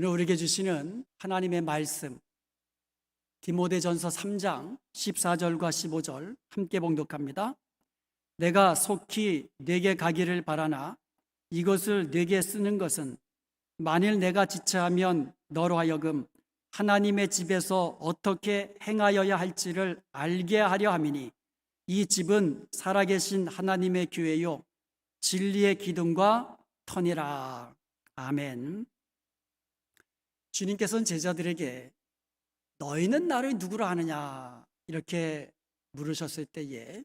오늘 우리에게 주시는 하나님의 말씀 디모데전서 3장 14절과 15절 함께 봉독합니다. 내가 속히 네게 가기를 바라나 이것을 네게 쓰는 것은 만일 내가 지체하면 너로 하여금 하나님의 집에서 어떻게 행하여야 할지를 알게 하려 함이니 이 집은 살아계신 하나님의 교회요 진리의 기둥과 터니라. 아멘. 주님께서는 제자들에게 너희는 나를 누구라 하느냐 이렇게 물으셨을 때에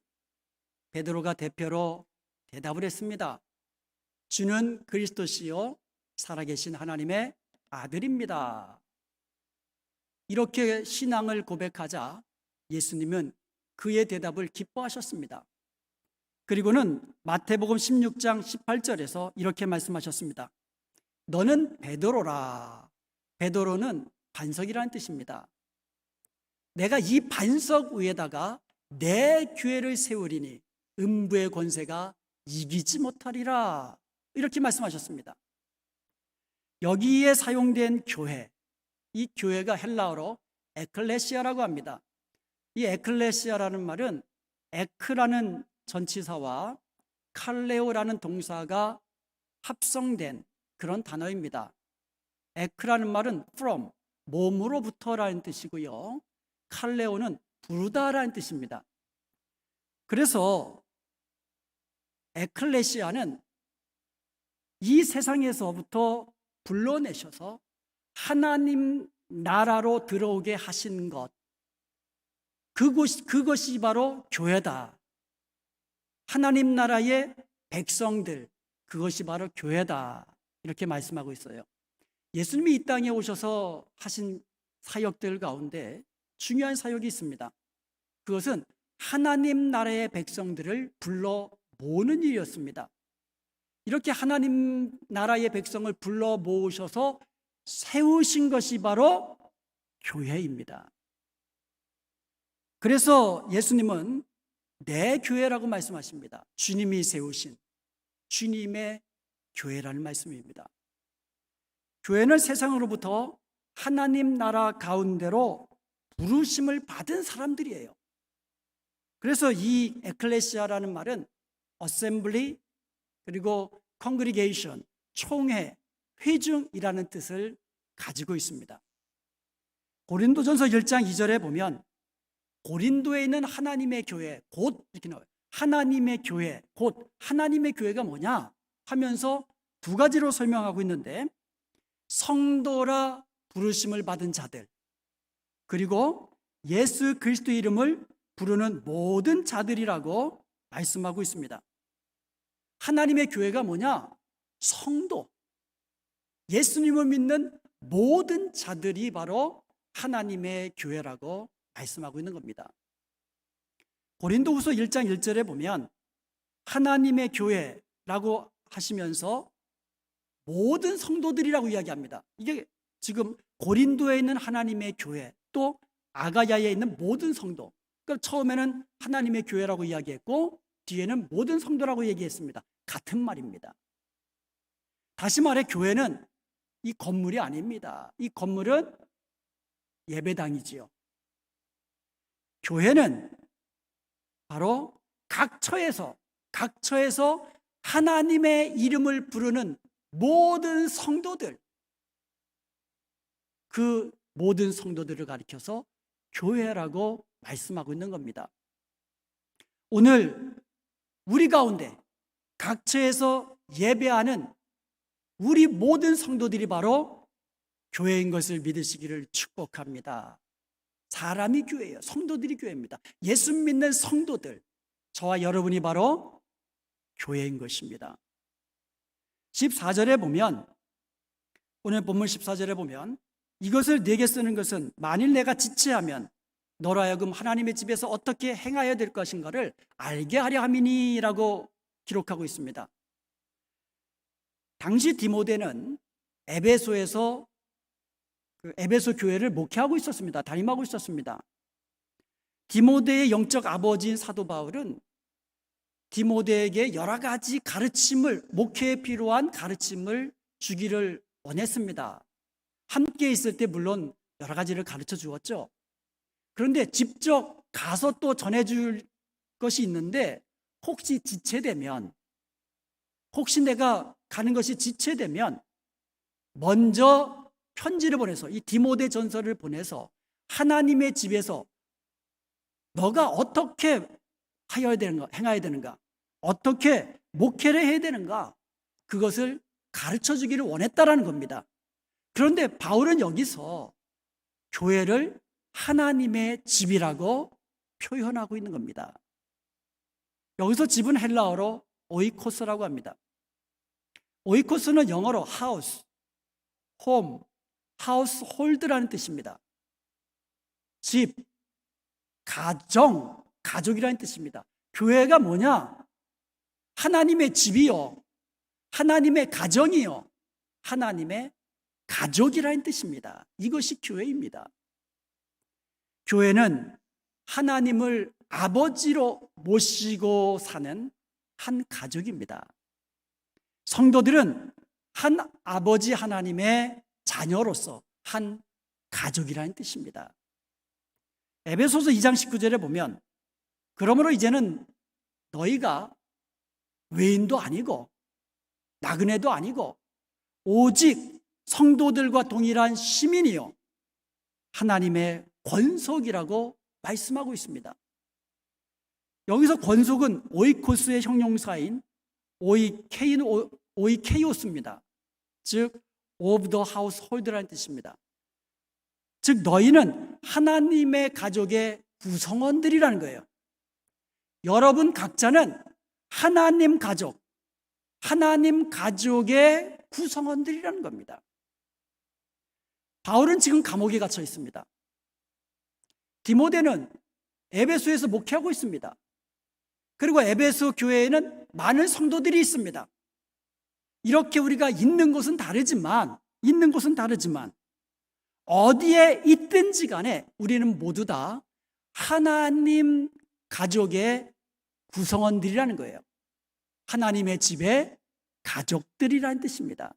베드로가 대표로 대답을 했습니다. 주는 그리스도시요 살아계신 하나님의 아들입니다. 이렇게 신앙을 고백하자 예수님은 그의 대답을 기뻐하셨습니다. 그리고는 마태복음 16장 18절에서 이렇게 말씀하셨습니다. 너는 베드로라. 베드로는 반석이라는 뜻입니다. 내가 이 반석 위에다가 내 교회를 세우리니 음부의 권세가 이기지 못하리라. 이렇게 말씀하셨습니다. 여기에 사용된 교회, 이 교회가 헬라어로 에클레시아라고 합니다. 이 에클레시아라는 말은 에크라는 전치사와 칼레오라는 동사가 합성된 그런 단어입니다. 에크라는 말은 from, 몸으로부터라는 뜻이고요. 칼레오는 부르다라는 뜻입니다. 그래서 에클레시아는 이 세상에서부터 불러내셔서 하나님 나라로 들어오게 하신 것, 그것이 바로 교회다. 하나님 나라의 백성들, 그것이 바로 교회다. 이렇게 말씀하고 있어요. 예수님이 이 땅에 오셔서 하신 사역들 가운데 중요한 사역이 있습니다. 그것은 하나님 나라의 백성들을 불러 모으는 일이었습니다. 이렇게 하나님 나라의 백성을 불러 모으셔서 세우신 것이 바로 교회입니다. 그래서 예수님은 내 교회라고 말씀하십니다. 주님이 세우신 주님의 교회라는 말씀입니다. 교회는 세상으로부터 하나님 나라 가운데로 부르심을 받은 사람들이에요. 그래서 이 에클레시아라는 말은 어셈블리 그리고 컨그리게이션, 총회, 회중이라는 뜻을 가지고 있습니다. 고린도전서 1장 2절에 보면 고린도에 있는 하나님의 교회, 곧 이렇게 나와요. 하나님의 교회, 곧 하나님의 교회가 뭐냐 하면서 두 가지로 설명하고 있는데 성도라 부르심을 받은 자들, 그리고 예수 그리스도 이름을 부르는 모든 자들이라고 말씀하고 있습니다. 하나님의 교회가 뭐냐? 성도, 예수님을 믿는 모든 자들이 바로 하나님의 교회라고 말씀하고 있는 겁니다. 고린도후서 1장 1절에 보면 하나님의 교회라고 하시면서 모든 성도들이라고 이야기합니다. 이게 지금 고린도에 있는 하나님의 교회, 또 아가야에 있는 모든 성도. 그러니까 처음에는 하나님의 교회라고 이야기했고 뒤에는 모든 성도라고 얘기했습니다. 같은 말입니다. 다시 말해 교회는 이 건물이 아닙니다. 이 건물은 예배당이지요. 교회는 바로 각 처에서 하나님의 이름을 부르는 모든 성도들, 그 모든 성도들을 가리켜서 교회라고 말씀하고 있는 겁니다. 오늘 우리 가운데 각처에서 예배하는 우리 모든 성도들이 바로 교회인 것을 믿으시기를 축복합니다. 사람이 교회예요. 성도들이 교회입니다. 예수 믿는 성도들, 저와 여러분이 바로 교회인 것입니다. 14절에 보면, 오늘 본문 14절에 보면 이것을 네게 쓰는 것은 만일 내가 지체하면 너로 하여금 하나님의 집에서 어떻게 행하여야 될 것인가를 알게 하려 함이니 라고 기록하고 있습니다. 당시 디모데는 에베소에서 에베소 교회를 목회하고 있었습니다. 담임하고 있었습니다. 디모데의 영적 아버지인 사도 바울은 디모데에게 여러 가지 가르침을, 목회에 필요한 가르침을 주기를 원했습니다. 함께 있을 때 물론 여러 가지를 가르쳐 주었죠. 그런데 직접 가서 또 전해줄 것이 있는데 혹시 지체되면, 혹시 내가 가는 것이 지체되면 먼저 편지를 보내서, 이 디모데 전서를 보내서 하나님의 집에서 너가 어떻게 하여야 되는가, 행해야 되는가, 어떻게 목회를 해야 되는가, 그것을 가르쳐 주기를 원했다라는 겁니다. 그런데 바울은 여기서 교회를 하나님의 집이라고 표현하고 있는 겁니다. 여기서 집은 헬라어로 오이코스라고 합니다. 오이코스는 영어로 하우스, 홈, 하우스 홀드라는 뜻입니다. 집, 가정, 가족이라는 뜻입니다. 교회가 뭐냐? 하나님의 집이요, 하나님의 가정이요, 하나님의 가족이라는 뜻입니다. 이것이 교회입니다. 교회는 하나님을 아버지로 모시고 사는 한 가족입니다. 성도들은 한 아버지 하나님의 자녀로서 한 가족이라는 뜻입니다. 에베소서 2장 19절에 보면, 그러므로 이제는 너희가 외인도 아니고 나그네도 아니고 오직 성도들과 동일한 시민이요 하나님의 권속이라고 말씀하고 있습니다. 여기서 권속은 오이코스의 형용사인 오이케이오스입니다. 즉 of the household라는 뜻입니다. 즉 너희는 하나님의 가족의 구성원들이라는 거예요. 여러분 각자는 하나님 가족, 하나님 가족의 구성원들이라는 겁니다. 바울은 지금 감옥에 갇혀 있습니다. 디모데는 에베소에서 목회하고 있습니다. 그리고 에베소 교회에는 많은 성도들이 있습니다. 이렇게 우리가 있는 곳은 다르지만 어디에 있든지 간에 우리는 모두 다 하나님 가족의 구성원들이라는 거예요. 하나님의 집의 가족들이라는 뜻입니다.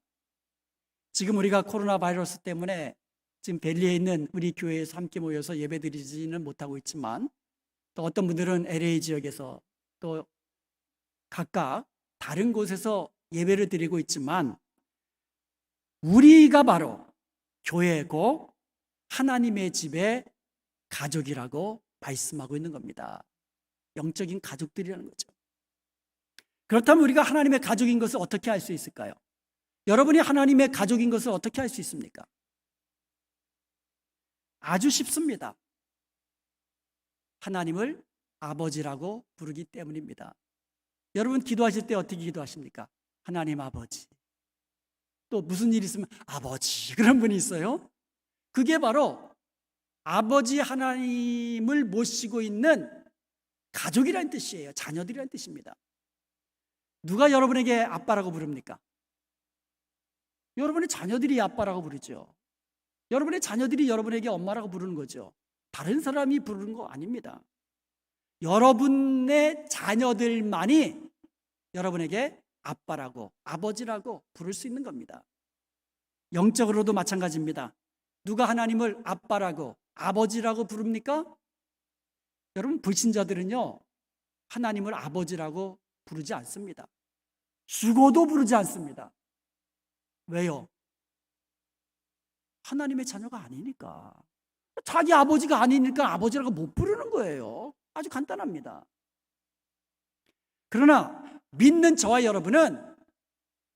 지금 우리가 코로나 바이러스 때문에 지금 벨리에 있는 우리 교회에서 함께 모여서 예배드리지는 못하고 있지만, 또 어떤 분들은 LA 지역에서 또 각각 다른 곳에서 예배를 드리고 있지만, 우리가 바로 교회고 하나님의 집의 가족이라고 말씀하고 있는 겁니다. 영적인 가족들이라는 거죠. 그렇다면 우리가 하나님의 가족인 것을 어떻게 알 수 있을까요? 여러분이 하나님의 가족인 것을 어떻게 알 수 있습니까? 아주 쉽습니다. 하나님을 아버지라고 부르기 때문입니다. 여러분 기도하실 때 어떻게 기도하십니까? 하나님 아버지. 또 무슨 일 있으면 아버지, 그런 분이 있어요. 그게 바로 아버지 하나님을 모시고 있는 가족이라는 뜻이에요. 자녀들이라는 뜻입니다. 누가 여러분에게 아빠라고 부릅니까? 여러분의 자녀들이 아빠라고 부르죠. 여러분의 자녀들이 여러분에게 엄마라고 부르는 거죠. 다른 사람이 부르는 거 아닙니다. 여러분의 자녀들만이 여러분에게 아빠라고, 아버지라고 부를 수 있는 겁니다. 영적으로도 마찬가지입니다. 누가 하나님을 아빠라고, 아버지라고 부릅니까? 여러분, 불신자들은요, 하나님을 아버지라고 부르지 않습니다. 죽어도 부르지 않습니다. 왜요? 하나님의 자녀가 아니니까. 자기 아버지가 아니니까 아버지라고 못 부르는 거예요. 아주 간단합니다. 그러나 믿는 저와 여러분은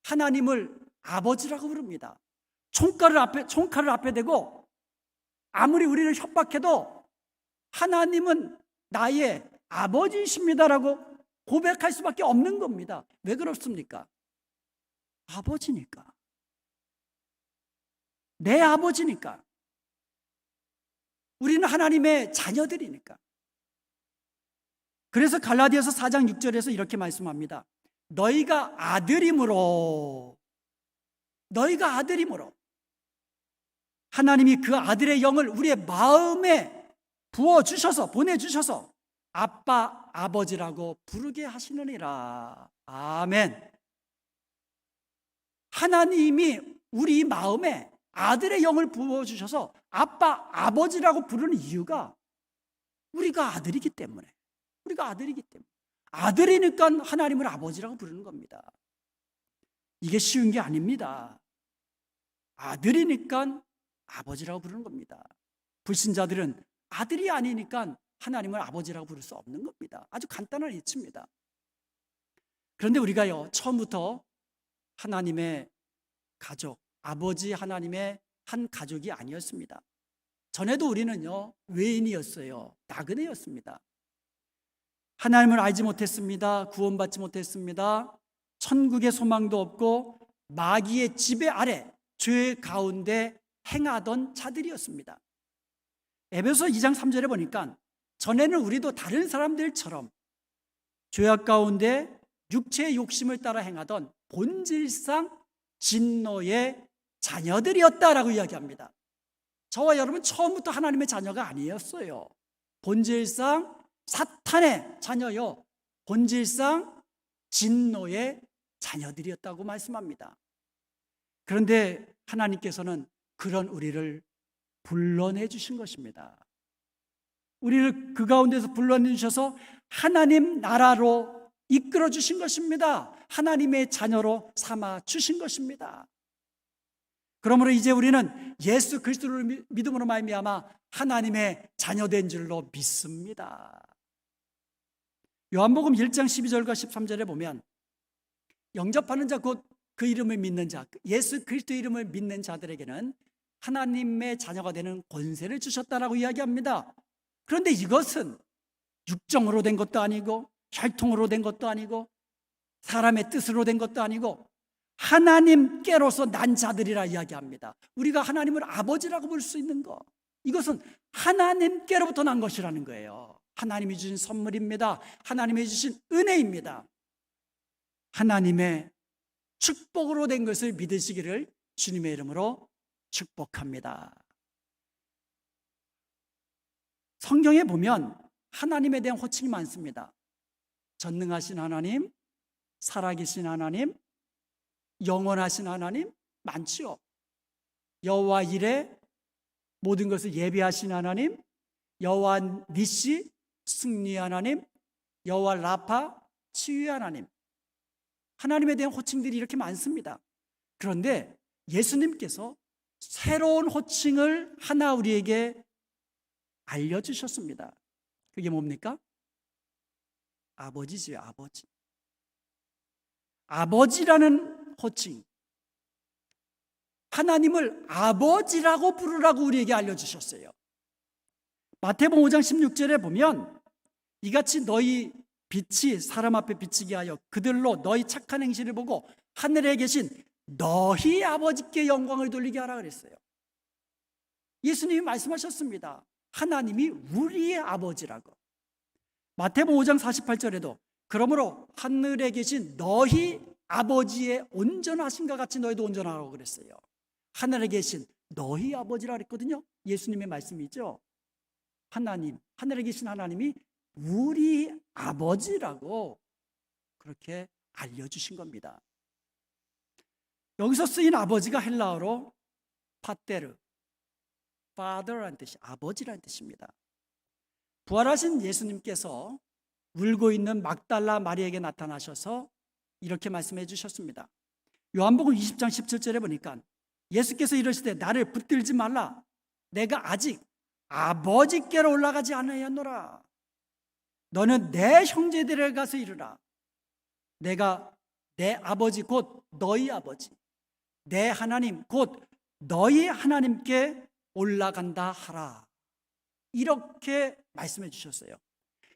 하나님을 아버지라고 부릅니다. 총칼을 앞에 대고 아무리 우리를 협박해도 하나님은 나의 아버지이십니다라고 고백할 수밖에 없는 겁니다. 왜 그렇습니까? 아버지니까. 내 아버지니까. 우리는 하나님의 자녀들이니까. 그래서 갈라디아서 4장 6절에서 이렇게 말씀합니다. 너희가 아들임으로 하나님이 그 아들의 영을 우리의 마음에 부어주셔서, 보내주셔서 아빠, 아버지라고 부르게 하시느니라. 아멘. 하나님이 우리 마음에 아들의 영을 부어주셔서 아빠, 아버지라고 부르는 이유가 우리가 아들이기 때문에, 아들이니까 하나님을 아버지라고 부르는 겁니다. 이게 쉬운 게 아닙니다. 아들이니까 아버지라고 부르는 겁니다. 불신자들은 아들이 아니니까 하나님을 아버지라고 부를 수 없는 겁니다. 아주 간단한 이치입니다. 그런데 우리가요, 처음부터 하나님의 가족, 아버지 하나님의 한 가족이 아니었습니다. 전에도 우리는요, 외인이었어요. 나그네였습니다. 하나님을 알지 못했습니다. 구원받지 못했습니다. 천국의 소망도 없고 마귀의 지배 아래 죄 가운데 행하던 자들이었습니다. 에베소 2장 3절에 보니까 전에는 우리도 다른 사람들처럼 죄악 가운데 육체의 욕심을 따라 행하던 본질상 진노의 자녀들이었다라고 이야기합니다. 저와 여러분 처음부터 하나님의 자녀가 아니었어요. 본질상 사탄의 자녀요, 본질상 진노의 자녀들이었다고 말씀합니다. 그런데 하나님께서는 그런 우리를 불러내 주신 것입니다. 우리를 그 가운데서 불러내 주셔서 하나님 나라로 이끌어 주신 것입니다. 하나님의 자녀로 삼아 주신 것입니다. 그러므로 이제 우리는 예수 그리스도를 믿음으로 말미암아 하나님의 자녀된 줄로 믿습니다. 요한복음 1장 12절과 13절에 보면 영접하는 자 곧 그 이름을 믿는 자, 예수 그리스도 이름을 믿는 자들에게는 하나님의 자녀가 되는 권세를 주셨다라고 이야기합니다. 그런데 이것은 육정으로 된 것도 아니고 혈통으로 된 것도 아니고 사람의 뜻으로 된 것도 아니고 하나님께로서 난 자들이라 이야기합니다. 우리가 하나님을 아버지라고 부를 수 있는 것, 이것은 하나님께로부터 난 것이라는 거예요. 하나님이 주신 선물입니다. 하나님이 주신 은혜입니다. 하나님의 축복으로 된 것을 믿으시기를 주님의 이름으로 축복합니다. 성경에 보면 하나님에 대한 호칭이 많습니다. 전능하신 하나님, 살아계신 하나님, 영원하신 하나님, 많지요. 여호와 이레, 모든 것을 예비하신 하나님, 여호와 니시, 승리의 하나님, 여호와 라파, 치유의 하나님. 하나님에 대한 호칭들이 이렇게 많습니다. 그런데 예수님께서 새로운 호칭을 하나 우리에게 알려주셨습니다. 그게 뭡니까? 아버지지요, 아버지. 아버지라는 호칭, 하나님을 아버지라고 부르라고 우리에게 알려주셨어요. 마태복음 5장 16절에 보면 이같이 너희 빛이 사람 앞에 비치게 하여 그들로 너희 착한 행실을 보고 하늘에 계신 너희 아버지께 영광을 돌리게 하라 그랬어요. 예수님이 말씀하셨습니다. 하나님이 우리의 아버지라고. 마태복음 5장 48절에도 그러므로 하늘에 계신 너희 아버지의 온전하신가 같이 너희도 온전하라고 그랬어요. 하늘에 계신 너희 아버지라 그랬거든요. 예수님의 말씀이죠. 하나님, 하늘에 계신 하나님이 우리 아버지라고 그렇게 알려주신 겁니다. 여기서 쓰인 아버지가 헬라어로 파테르, father라는 뜻이 아버지라는 뜻입니다. 부활하신 예수님께서 울고 있는 막달라 마리에게 나타나셔서 이렇게 말씀해 주셨습니다. 요한복음 20장 17절에 보니까 예수께서 이러시되 나를 붙들지 말라. 내가 아직 아버지께로 올라가지 않았노라. 너는 내 형제들에 가서 이르라. 내가 내 아버지 곧 너희 아버지, 내 하나님 곧 너희 하나님께 올라간다 하라. 이렇게 말씀해 주셨어요.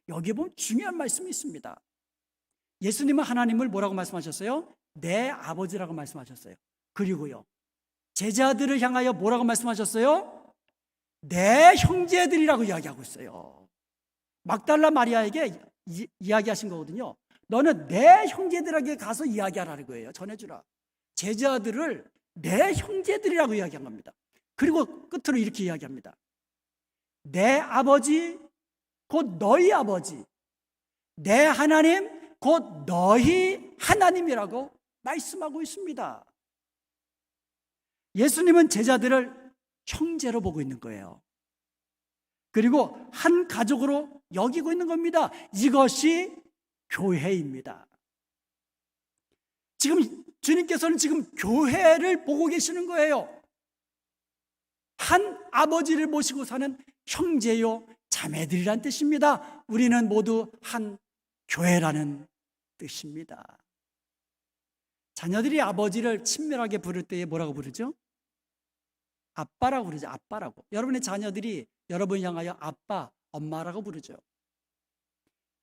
여기 보면 중요한 말씀이 있습니다. 예수님은 하나님을 뭐라고 말씀하셨어요? 내 아버지라고 말씀하셨어요. 그리고요, 제자들을 향하여 뭐라고 말씀하셨어요? 내 형제들이라고 이야기하고 있어요. 막달라 마리아에게 이야기하신 거거든요. 너는 내 형제들에게 가서 이야기하라는 거예요. 전해주라. 제자들을 내 형제들이라고 이야기한 겁니다. 그리고 끝으로 이렇게 이야기합니다. 내 아버지 곧 너희 아버지, 내 하나님 곧 너희 하나님이라고 말씀하고 있습니다. 예수님은 제자들을 형제로 보고 있는 거예요. 그리고 한 가족으로 여기고 있는 겁니다. 이것이 교회입니다. 지금 주님께서는 지금 교회를 보고 계시는 거예요. 한 아버지를 모시고 사는 형제요 자매들이란 뜻입니다. 우리는 모두 한 교회라는 뜻입니다. 자녀들이 아버지를 친밀하게 부를 때에 뭐라고 부르죠? 아빠라고 부르죠. 아빠라고. 여러분의 자녀들이 여러분 향하여 아빠, 엄마라고 부르죠.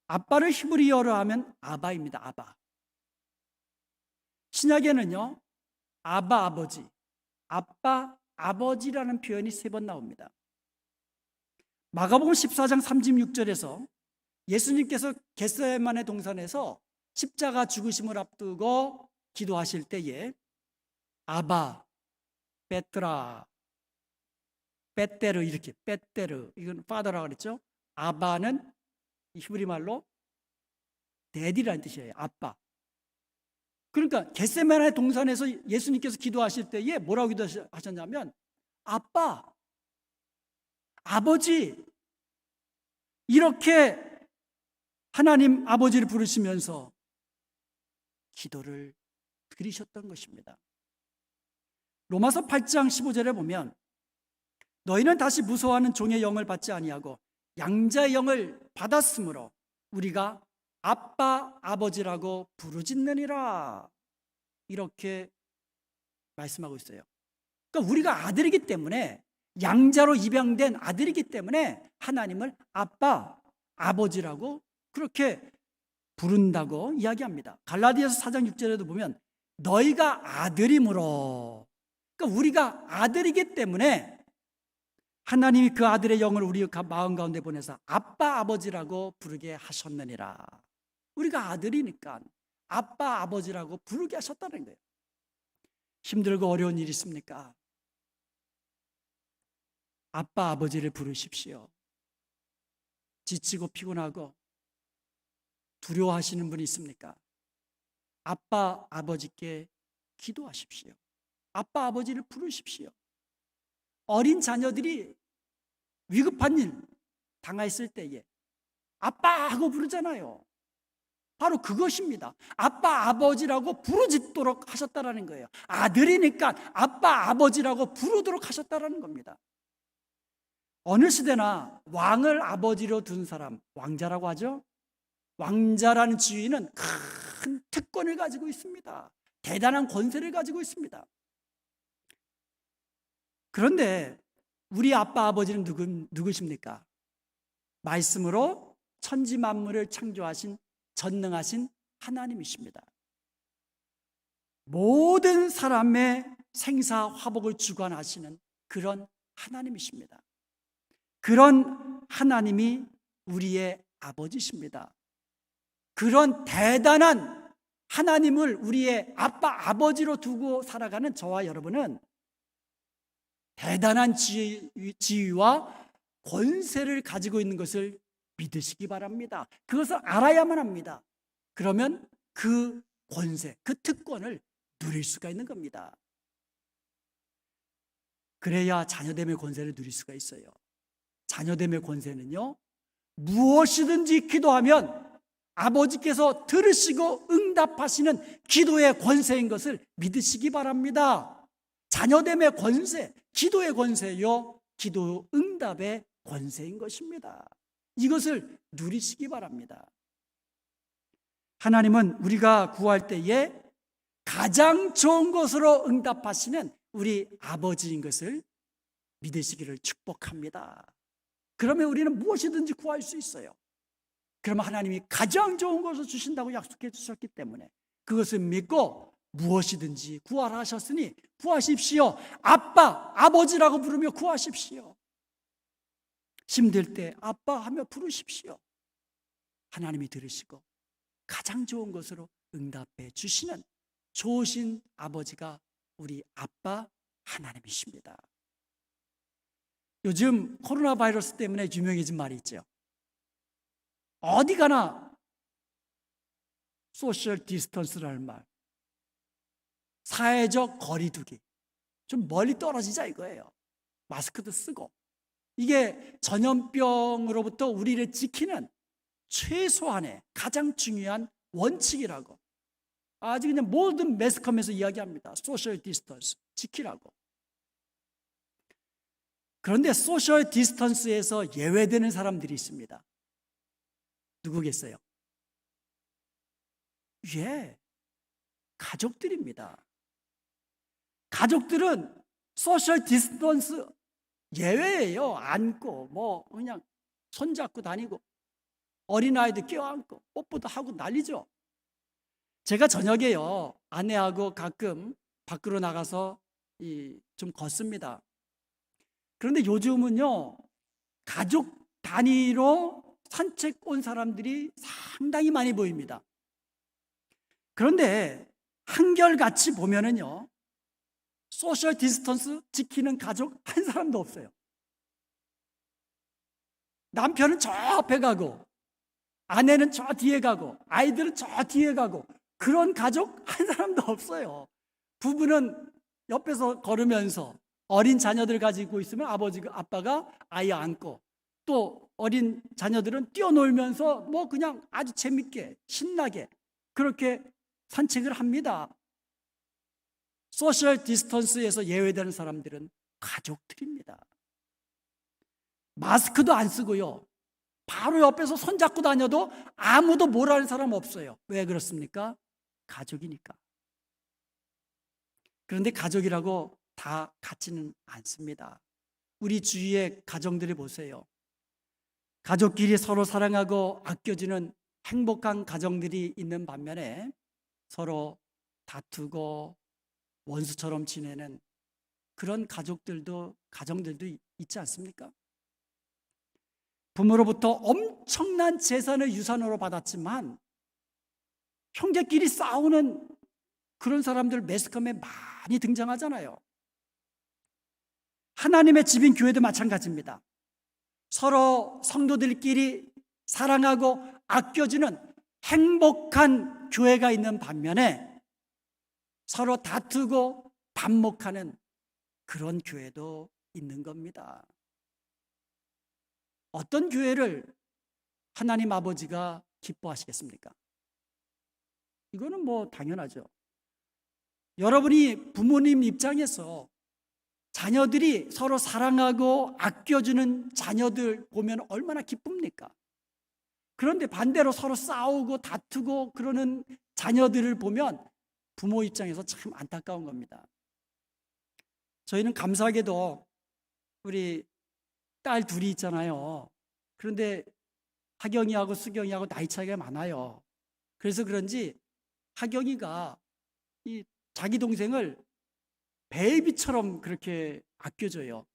아빠를 히브리어로 하면 아바입니다. 아바. 신약에는요, 아바 아버지, 아빠 아버지라는 표현이 3번 나옵니다. 마가복음 14장 36절에서 예수님께서 겟세마네 동산에서 십자가 죽으심을 앞두고 기도하실 때에 아바, 베트라, 베테르 이렇게 베테르 이건 파더라고 그랬죠. 아바는 히브리 말로 데디라는 뜻이에요. 아빠. 그러니까 겟세마네 동산에서 예수님께서 기도하실 때에 뭐라고 기도하셨냐면 아빠, 아버지 이렇게 하나님 아버지를 부르시면서 기도를 드리셨던 것입니다. 로마서 8장 15절에 보면 너희는 다시 무서워하는 종의 영을 받지 아니하고 양자의 영을 받았으므로 우리가 아빠 아버지라고 부르짖느니라 이렇게 말씀하고 있어요. 그러니까 우리가 아들이기 때문에 양자로 입양된 아들이기 때문에 하나님을 아빠 아버지라고 그렇게 부른다고 이야기합니다. 갈라디아서 4장 6절에도 보면 너희가 아들이므로 그러니까 우리가 아들이기 때문에 하나님이 그 아들의 영을 우리 마음 가운데 보내서 아빠 아버지라고 부르게 하셨느니라. 우리가 아들이니까 아빠 아버지라고 부르게 하셨다는 거예요. 힘들고 어려운 일 있습니까? 아빠 아버지를 부르십시오. 지치고 피곤하고 두려워하시는 분이 있습니까? 아빠 아버지께 기도하십시오. 아빠 아버지를 부르십시오. 어린 자녀들이 위급한 일 당했을 때에 아빠 하고 부르잖아요. 바로 그것입니다. 아빠 아버지라고 부르짖도록 하셨다라는 거예요. 아들이니까 아빠 아버지라고 부르도록 하셨다라는 겁니다. 어느 시대나 왕을 아버지로 둔 사람, 왕자라고 하죠. 왕자라는 지위는 큰 특권을 가지고 있습니다. 대단한 권세를 가지고 있습니다. 그런데 우리 아빠 아버지는 누구십니까? 말씀으로 천지 만물을 창조하신 전능하신 하나님이십니다. 모든 사람의 생사 화복을 주관하시는 그런 하나님이십니다. 그런 하나님이 우리의 아버지십니다. 그런 대단한 하나님을 우리의 아빠 아버지로 두고 살아가는 저와 여러분은 대단한 지위와 권세를 가지고 있는 것을 믿으시기 바랍니다. 그것을 알아야만 합니다. 그러면 그 권세, 그 특권을 누릴 수가 있는 겁니다. 그래야 자녀됨의 권세를 누릴 수가 있어요. 자녀됨의 권세는요, 무엇이든지 기도하면 아버지께서 들으시고 응답하시는 기도의 권세인 것을 믿으시기 바랍니다. 자녀됨의 권세, 기도의 권세요, 기도 응답의 권세인 것입니다. 이것을 누리시기 바랍니다. 하나님은 우리가 구할 때에 가장 좋은 것으로 응답하시는 우리 아버지인 것을 믿으시기를 축복합니다. 그러면 우리는 무엇이든지 구할 수 있어요. 그러면 하나님이 가장 좋은 것을 주신다고 약속해 주셨기 때문에 그것을 믿고 무엇이든지 구하라 하셨으니 구하십시오. 아빠, 아버지라고 부르며 구하십시오. 힘들 때 아빠 하며 부르십시오. 하나님이 들으시고 가장 좋은 것으로 응답해 주시는 좋으신 아버지가 우리 아빠 하나님이십니다. 요즘 코로나 바이러스 때문에 유명해진 말이 있죠. 어디 가나 소셜 디스턴스라는 말, 사회적 거리두기. 좀 멀리 떨어지자 이거예요. 마스크도 쓰고. 이게 전염병으로부터 우리를 지키는 최소한의 가장 중요한 원칙이라고. 아주 그냥 모든 매스컴에서 이야기합니다. 소셜 디스턴스 지키라고. 그런데 소셜 디스턴스에서 예외되는 사람들이 있습니다. 누구겠어요? 예, 가족들입니다. 가족들은 소셜 디스턴스 예외예요. 안고 뭐 그냥 손잡고 다니고 어린아이들 껴안고 뽀뽀도 하고 난리죠. 제가 저녁에요 아내하고 가끔 밖으로 나가서 좀 걷습니다. 그런데 요즘은요 가족 단위로 산책 온 사람들이 상당히 많이 보입니다. 그런데 한결같이 보면은요 소셜 디스턴스 지키는 가족 한 사람도 없어요. 남편은 저 앞에 가고 아내는 저 뒤에 가고 아이들은 저 뒤에 가고 그런 가족 한 사람도 없어요. 부부는 옆에서 걸으면서 어린 자녀들 가지고 있으면 아빠가 아이 안고 또 어린 자녀들은 뛰어놀면서 뭐 그냥 아주 재밌게 신나게 그렇게 산책을 합니다. 소셜 디스턴스에서 예외되는 사람들은 가족들입니다. 마스크도 안 쓰고요. 바로 옆에서 손잡고 다녀도 아무도 뭐라는 사람 없어요. 왜 그렇습니까? 가족이니까. 그런데 가족이라고 다 같지는 않습니다. 우리 주위의 가정들을 보세요. 가족끼리 서로 사랑하고 아껴주는 행복한 가정들이 있는 반면에 서로 다투고 원수처럼 지내는 그런 가정들도 있지 않습니까? 부모로부터 엄청난 재산을 유산으로 받았지만 형제끼리 싸우는 그런 사람들 매스컴에 많이 등장하잖아요. 하나님의 집인 교회도 마찬가지입니다. 서로 성도들끼리 사랑하고 아껴주는 행복한 교회가 있는 반면에 서로 다투고 반목하는 그런 교회도 있는 겁니다. 어떤 교회를 하나님 아버지가 기뻐하시겠습니까? 이거는 뭐 당연하죠. 여러분이 부모님 입장에서 자녀들이 서로 사랑하고 아껴주는 자녀들 보면 얼마나 기쁩니까? 그런데 반대로 서로 싸우고 다투고 그러는 자녀들을 보면 부모 입장에서 참 안타까운 겁니다. 저희는 감사하게도 우리 딸 둘이 있잖아요. 그런데 하경이하고 수경이하고 나이 차이가 많아요. 그래서 그런지 하경이가 이 자기 동생을 베이비처럼 그렇게 아껴줘요.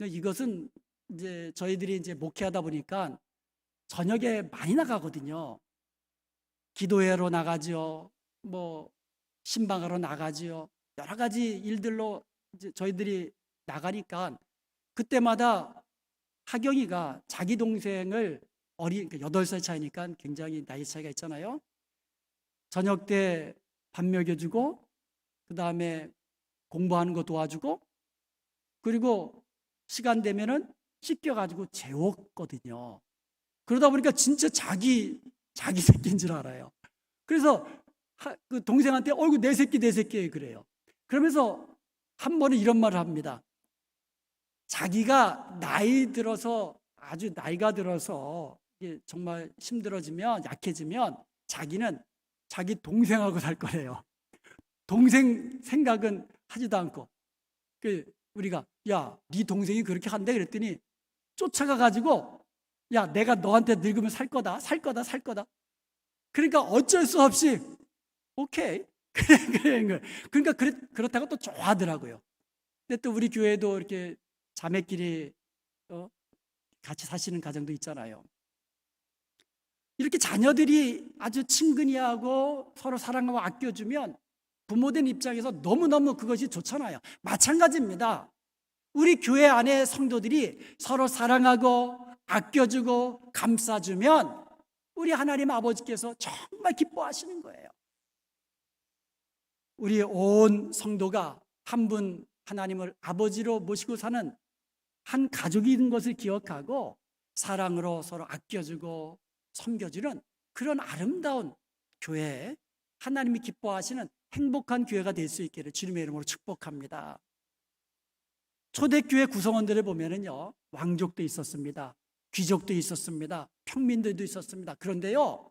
이것은 이제 저희들이 이제 목회하다 보니까 저녁에 많이 나가거든요. 기도회로 나가죠. 뭐 신방하러 나가죠. 여러 가지 일들로 이제 저희들이 나가니까 그때마다 하경이가 자기 동생을 8살 차이니까 굉장히 나이 차이가 있잖아요. 저녁 때 밥 먹여주고 그 다음에 공부하는 거 도와주고 그리고 시간 되면은 씻겨가지고 재웠거든요. 그러다 보니까 진짜 자기 새끼인 줄 알아요. 그래서 그 동생한테 어이구 내 새끼 그래요. 그러면서 한 번은 이런 말을 합니다. 자기가 아주 나이가 들어서 정말 힘들어지면 약해지면 자기는 자기 동생하고 살 거래요. 동생 생각은 하지도 않고 우리가 야, 네 동생이 그렇게 한대 그랬더니 쫓아가 가지고 야, 내가 너한테 늙으면 살 거다. 그러니까 어쩔 수 없이 오케이 그래. 그러니까 그렇다고 또 좋아하더라고요. 근데 또 우리 교회도 이렇게 자매끼리 같이 사시는 가정도 있잖아요. 이렇게 자녀들이 아주 친근히하고 서로 사랑하고 아껴주면 부모된 입장에서 너무너무 그것이 좋잖아요. 마찬가지입니다. 우리 교회 안에 성도들이 서로 사랑하고 아껴주고 감싸주면 우리 하나님 아버지께서 정말 기뻐하시는 거예요. 우리 온 성도가 한 분 하나님을 아버지로 모시고 사는 한 가족인 것을 기억하고 사랑으로 서로 아껴주고 섬겨주는 그런 아름다운 교회, 하나님이 기뻐하시는 행복한 교회가 될 수 있기를 주님의 이름으로 축복합니다. 초대교회 구성원들을 보면은요, 왕족도 있었습니다. 귀족도 있었습니다. 평민들도 있었습니다. 그런데요,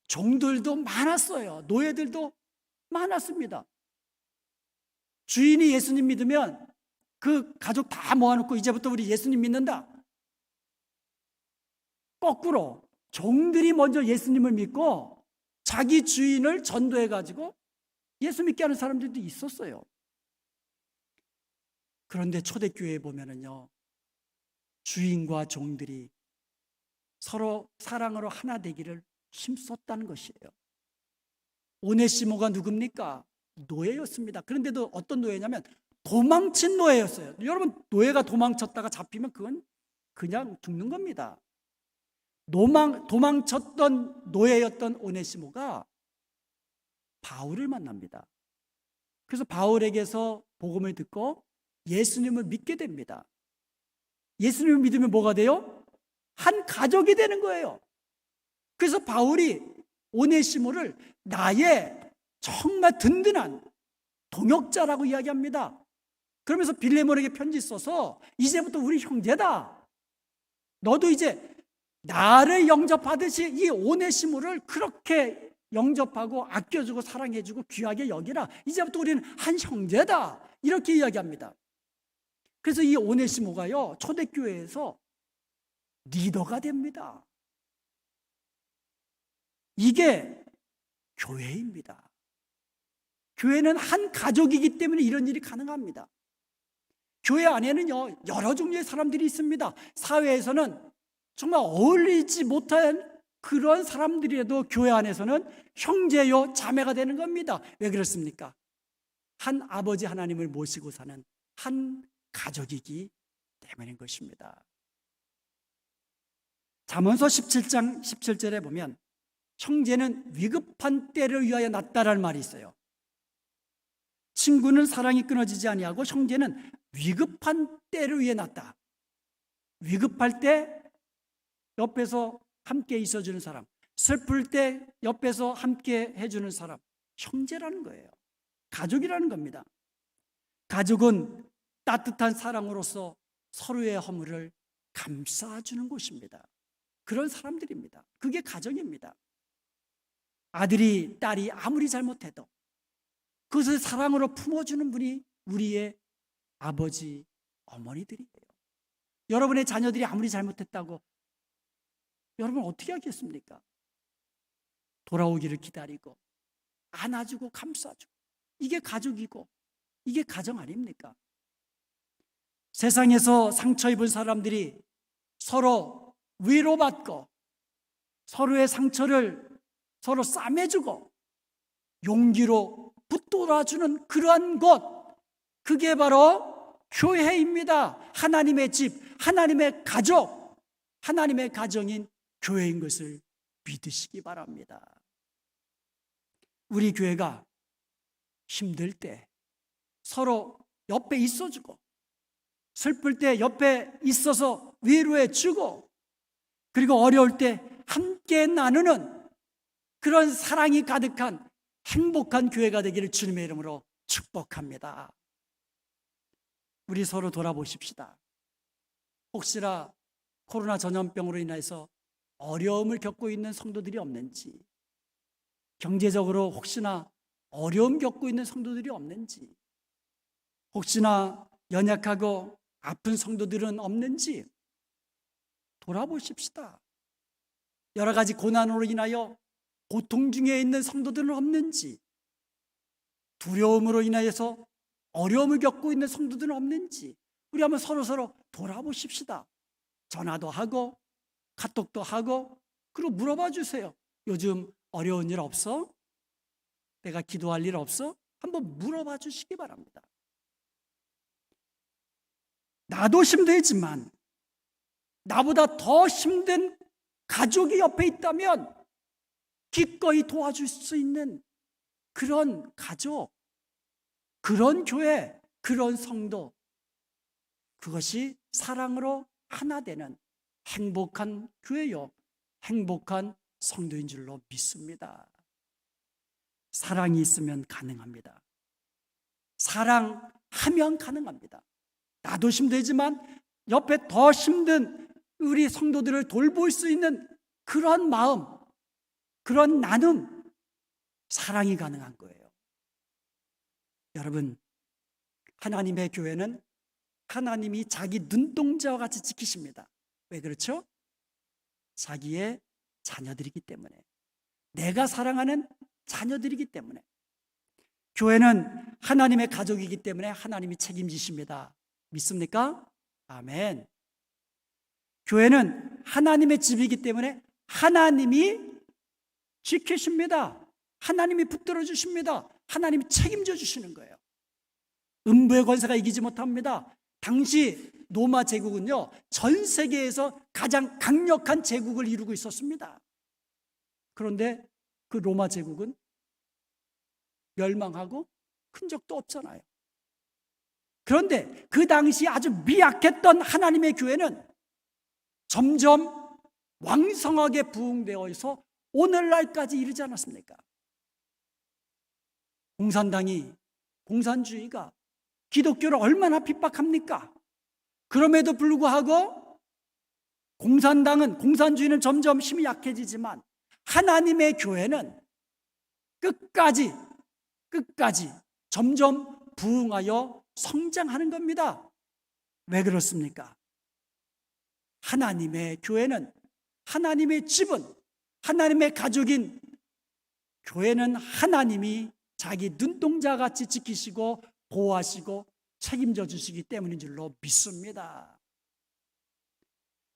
종들도 많았어요. 노예들도 많았습니다. 주인이 예수님 믿으면 그 가족 다 모아놓고 이제부터 우리 예수님 믿는다. 거꾸로 종들이 먼저 예수님을 믿고 자기 주인을 전도해가지고 예수 믿게 하는 사람들도 있었어요. 그런데 초대교회에 보면은요, 주인과 종들이 서로 사랑으로 하나 되기를 힘썼다는 것이에요. 오네시모가 누굽니까? 노예였습니다. 그런데도 어떤 노예냐면 도망친 노예였어요. 여러분, 노예가 도망쳤다가 잡히면 그건 그냥 죽는 겁니다. 도망쳤던 노예였던 오네시모가 바울을 만납니다. 그래서 바울에게서 복음을 듣고 예수님을 믿게 됩니다. 예수님을 믿으면 뭐가 돼요? 한 가족이 되는 거예요. 그래서 바울이 오네시모를 나의 정말 든든한 동역자라고 이야기합니다. 그러면서 빌레몬에게 편지 써서 이제부터 우리 형제다. 너도 이제 나를 영접하듯이 이 오네시모를 그렇게 영접하고 아껴주고 사랑해주고 귀하게 여기라. 이제부터 우리는 한 형제다. 이렇게 이야기합니다. 그래서 이 오네시모가요, 초대교회에서 리더가 됩니다. 이게 교회입니다. 교회는 한 가족이기 때문에 이런 일이 가능합니다. 교회 안에는요, 여러 종류의 사람들이 있습니다. 사회에서는 정말 어울리지 못한 그런 사람들이라도 교회 안에서는 형제요, 자매가 되는 겁니다. 왜 그렇습니까? 한 아버지 하나님을 모시고 사는 한 가족이기 때문인 것입니다. 잠언서 17장 17절에 보면 형제는 위급한 때를 위하여 났다라는 말이 있어요. 친구는 사랑이 끊어지지 아니하고 형제는 위급한 때를 위해 났다. 위급할 때 옆에서 함께 있어주는 사람, 슬플 때 옆에서 함께 해주는 사람, 형제라는 거예요. 가족이라는 겁니다. 가족은 따뜻한 사랑으로서 서로의 허물을 감싸주는 곳입니다. 그런 사람들입니다. 그게 가정입니다. 아들이, 딸이 아무리 잘못해도 그것을 사랑으로 품어주는 분이 우리의 아버지, 어머니들이에요. 여러분의 자녀들이 아무리 잘못했다고 여러분 어떻게 하겠습니까? 돌아오기를 기다리고 안아주고 감싸주고, 이게 가족이고 이게 가정 아닙니까? 세상에서 상처 입은 사람들이 서로 위로받고 서로의 상처를 서로 싸매주고 용기로 붙돌아주는 그러한 곳, 그게 바로 교회입니다. 하나님의 집, 하나님의 가족, 하나님의 가정인 교회인 것을 믿으시기 바랍니다. 우리 교회가 힘들 때 서로 옆에 있어주고, 슬플 때 옆에 있어서 위로해 주고, 그리고 어려울 때 함께 나누는 그런 사랑이 가득한 행복한 교회가 되기를 주님의 이름으로 축복합니다. 우리 서로 돌아보십시다. 혹시나 코로나 전염병으로 인해서 어려움을 겪고 있는 성도들이 없는지, 경제적으로 혹시나 어려움 겪고 있는 성도들이 없는지, 혹시나 연약하고 아픈 성도들은 없는지 돌아보십시다. 여러 가지 고난으로 인하여 고통 중에 있는 성도들은 없는지, 두려움으로 인하여서 어려움을 겪고 있는 성도들은 없는지 우리 한번 서로 돌아보십시다. 전화도 하고 카톡도 하고, 그리고 물어봐 주세요. 요즘 어려운 일 없어? 내가 기도할 일 없어? 한번 물어봐 주시기 바랍니다. 나도 힘들지만 나보다 더 힘든 가족이 옆에 있다면 기꺼이 도와줄 수 있는 그런 가족, 그런 교회, 그런 성도, 그것이 사랑으로 하나 되는 행복한 교회요, 행복한 성도인 줄로 믿습니다. 사랑이 있으면 가능합니다. 사랑하면 가능합니다. 나도 힘들지만 옆에 더 힘든 우리 성도들을 돌볼 수 있는 그런 마음, 그런 나눔, 사랑이 가능한 거예요. 여러분, 하나님의 교회는 하나님이 자기 눈동자와 같이 지키십니다. 왜 그렇죠? 자기의 자녀들이기 때문에, 내가 사랑하는 자녀들이기 때문에. 교회는 하나님의 가족이기 때문에 하나님이 책임지십니다. 믿습니까? 아멘. 교회는 하나님의 집이기 때문에 하나님이 지키십니다. 하나님이 붙들어 주십니다. 하나님이 책임져 주시는 거예요. 음부의 권세가 이기지 못합니다. 당시 로마 제국은요, 전 세계에서 가장 강력한 제국을 이루고 있었습니다. 그런데 그 로마 제국은 멸망하고 큰 적도 없잖아요. 그런데 그 당시 아주 미약했던 하나님의 교회는 점점 왕성하게 부흥되어서 오늘날까지 이르지 않았습니까? 공산주의가 기독교를 얼마나 핍박합니까? 그럼에도 불구하고 공산주의는 점점 힘이 약해지지만 하나님의 교회는 끝까지 점점 부흥하여 성장하는 겁니다. 왜 그렇습니까? 하나님의 교회는, 하나님의 집은, 하나님의 가족인 교회는 하나님이 자기 눈동자같이 지키시고 보호하시고 책임져 주시기 때문인 줄로 믿습니다.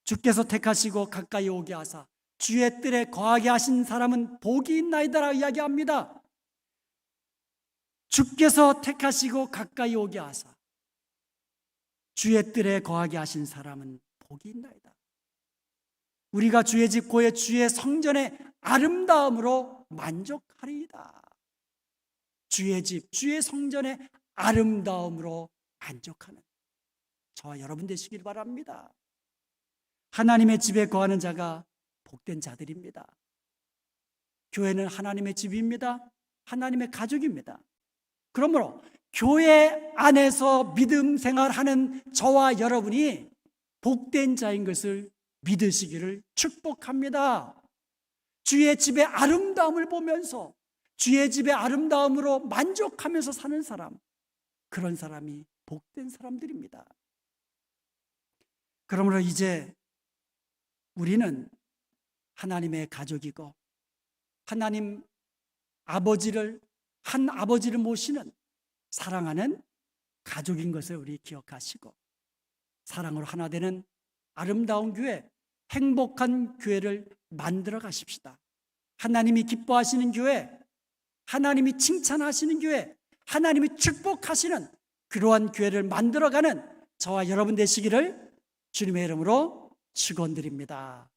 주께서 택하시고 가까이 오게 하사 주의 뜰에 거하게 하신 사람은 복이 있나이다라고 이야기합니다. 주께서 택하시고 가까이 오게 하사 주의 뜰에 거하게 하신 사람은 복이 있나이다. 우리가 주의 집 고의 주의 성전의 아름다움으로 만족하리이다. 주의 집, 주의 성전의 아름다움으로 만족하는 저와 여러분 되시길 바랍니다. 하나님의 집에 거하는 자가 복된 자들입니다. 교회는 하나님의 집입니다. 하나님의 가족입니다. 그러므로 교회 안에서 믿음 생활하는 저와 여러분이 복된 자인 것을 믿으시기를 축복합니다. 주의 집의 아름다움을 보면서 주의 집의 아름다움으로 만족하면서 사는 사람, 그런 사람이 복된 사람들입니다. 그러므로 이제 우리는 하나님의 가족이고 하나님 아버지를, 한 아버지를 모시는 사랑하는 가족인 것을 우리 기억하시고 사랑으로 하나 되는 아름다운 교회, 행복한 교회를 만들어 가십시다. 하나님이 기뻐하시는 교회, 하나님이 칭찬하시는 교회, 하나님이 축복하시는 그러한 교회를 만들어가는 저와 여러분 되시기를 주님의 이름으로 축원드립니다.